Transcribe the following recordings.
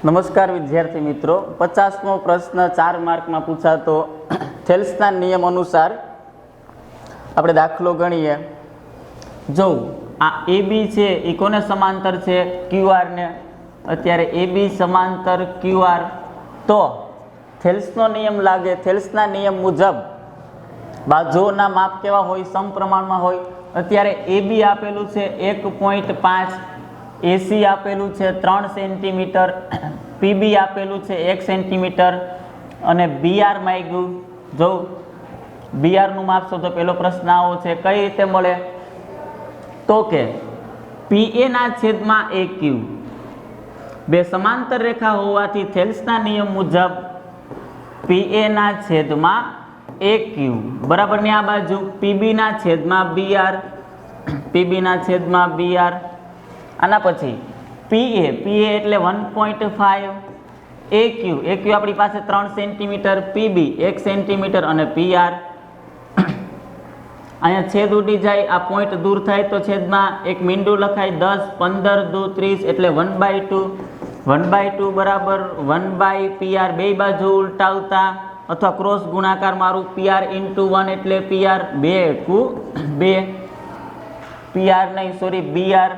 નમસ્કાર વિદ્યાર્થી મિત્રો, 50મો પ્રશ્ન 4 માર્કમાં પૂછાતો થેલ્સના નિયમ અનુસાર આપણે દાખલો ગણીએ. જો આ AB છે એ કોને સમાંતર છે? QR ને. અત્યારે AB સમાંતર QR, તો થેલ્સનો નિયમ લાગે. થેલ્સના નિયમ મુજબ બાજુઓના માપ કેવા હોય? સમપ્રમાણમાં હોય. અત્યારે AB આપેલું છે 1.5, AC આપેલું છે 3 સેન્ટીમીટર, PB આપેલું છે 1 સેન્ટીમીટર અને BR માંગ્યું. જો BR નું માપ શોધો. પહેલો પ્રશ્ન આવો છે, કઈ રીતે મળે? તો કે PA ના છેદમાં AQ, બે સમાંતર રેખા હોવાથી થેલ્સના નિયમ મુજબ PA ના છેદમાં AQ બરાબર ની આ બાજુ PB ના છેદમાં BR, PB ના છેદમાં BR. આના પછી PA એટલે 1.5, AQ આપણી પાસે 3 સેન્ટીમીટર, PB 1 સેન્ટીમીટર અને PR. અહીંયા છેદ ઉડી જાય, આ પોઈન્ટ દૂર થાય તો છેદમાં એક મીંડું લખાય. 10, 15 દુ 30 એટલે 1/2. 1/2 બરાબર 1/PR. બે બાજુ ઉલટાવતા અથવા ક્રોસ ગુણાકાર મારું. PR × 1 એટલે PR, 2 × 2, PR નહીં સોરી BR.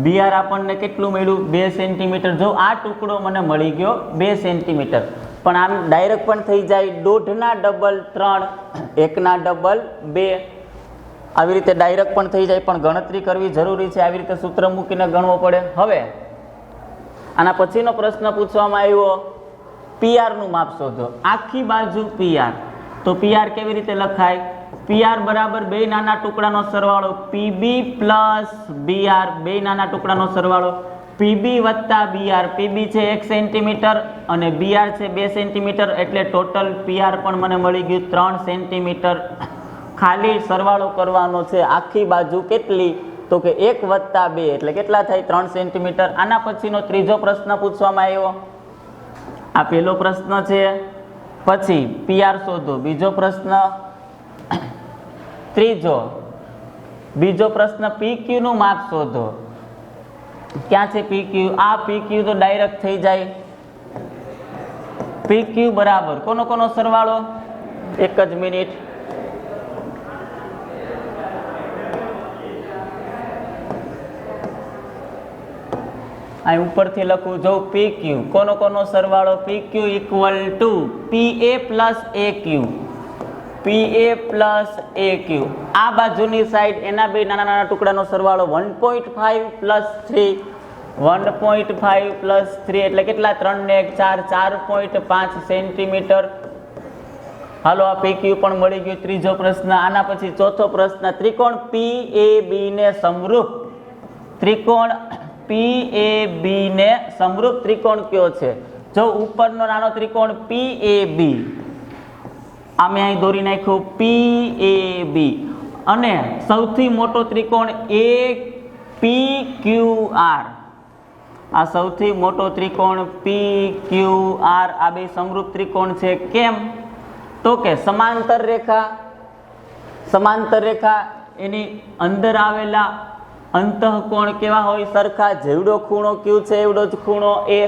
BR આપણને કેટલું મળ્યું? 2 સેન્ટીમીટર. જો આ ટુકડો મને મળી ગયો 2 સેન્ટીમીટર, પણ આમ ડાયરેક્ટ પણ થઈ જાય. 1.5 ના ડબલ 3, 1 ના ડબલ 2, આવી રીતે ડાયરેક્ટ પણ થઈ જાય, પણ ગણતરી કરવી જરૂરી છે. આવી રીતે સૂત્ર મૂકીને ગણવો પડે. હવે આના પછીનો પ્રશ્ન પૂછવામાં આવ્યો, PR નું માપ શોધો. આખી બાજુ PR, તો PR કેવી રીતે લખાય? PR બરાબર બે નાના ટુકડાનો સરવાળો PB પ્લસ BR, બે નાના ટુકડાનો સરવાળો PB વત્તા BR. PB છે 1 સેન્ટીમીટર અને BR છે 2 સેન્ટીમીટર, એટલે ટોટલ PR પણ મને મળી ગયું 3 સેન્ટીમીટર. ખાલી સરવાળો કરવાનો છે. આખી બાજુ કેટલી? તો કે 1 વત્તા 2 એટલે કેટલા થાય? 3 સેન્ટીમીટર. આના પછીનો ત્રીજો પ્રશ્ન પૂછવામાં આવ્યો. આ પહેલો પ્રશ્ન છે. પછી PR શોધો. બીજો પ્રશ્ન, ત્રીજો, બીજો પ્રશ્ન PQ નું માપ શોધો. ક્યાં છે PQ? આ PQ તો ડાયરેક્ટ થઈ જાય. PQ બરાબર કોનો કોનો સરવાળો? એક જ મિનિટ. અહીં ઉપરથી લખું. જો PQ કોનો કોનો સરવાળો? PQ equal to PA plus AQ, PA plus AQ. આ બાજુની સાઈડ એના બે નાના નાના ટુકડાનો સરવાળો 1.5 પ્લસ 3, 1.5 પ્લસ 3 એટલે કેટલા? 3 ને 1 4, 4.5 સેન્ટીમીટર. હાલો, આ PQ પણ મળી ગયું. ત્રીજો પ્રશ્ન. આના પછી ચોથો પ્રશ્ન, ત્રિકોણ PAB ને સમરૂપ, ત્રિકોણ PAB ને સમરૂપ ત્રિકોણ કયો છે? જો ઉપરનો નાનો ત્રિકોણ PAB, અમે અહીં દોરી નાખ્યું PAB, અને સૌથી મોટો ત્રિકોણ APQR. આ સૌથી મોટો ત્રિકોણ PQR. આ બે સમરૂપ ત્રિકોણ છે. કેમ? તો કે સમાંતર રેખા, સમાંતર રેખા એની અંદર આવેલા અંતઃકોણ કેવા હોય? સરખા. જેવડો ખૂણો Q છે એવડો જ ખૂણો A.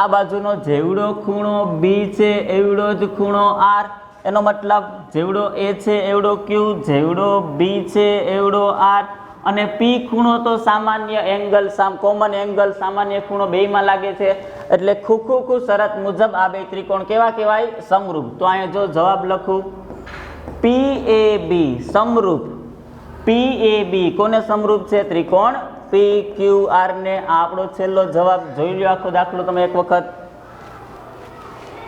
આ બાજુનો જેવડો ખૂણો B છે એવડો જ ખૂણો R. એનો મતલબ જેવડો A છે એવડો Q, જેવડો B છે એવડો R. અને P ખૂણો તો સામાન્ય એંગલ, કોમન એંગલ, સામાન્ય ખૂણો બેયમાં લાગે છે. એટલે ખુખુખુ શરત મુજબ આ બે ત્રિકોણ કેવા કહેવાય? સમરૂપ. તો અહીંયા જો જવાબ લખું, PAB સમરૂપ. PAB કોને સમરૂપ છે? ત્રિકોણ PQR ને. આ આપણો છેલ્લો જવાબ. જોઈ લો આખો દાખલો તમે એક વખત.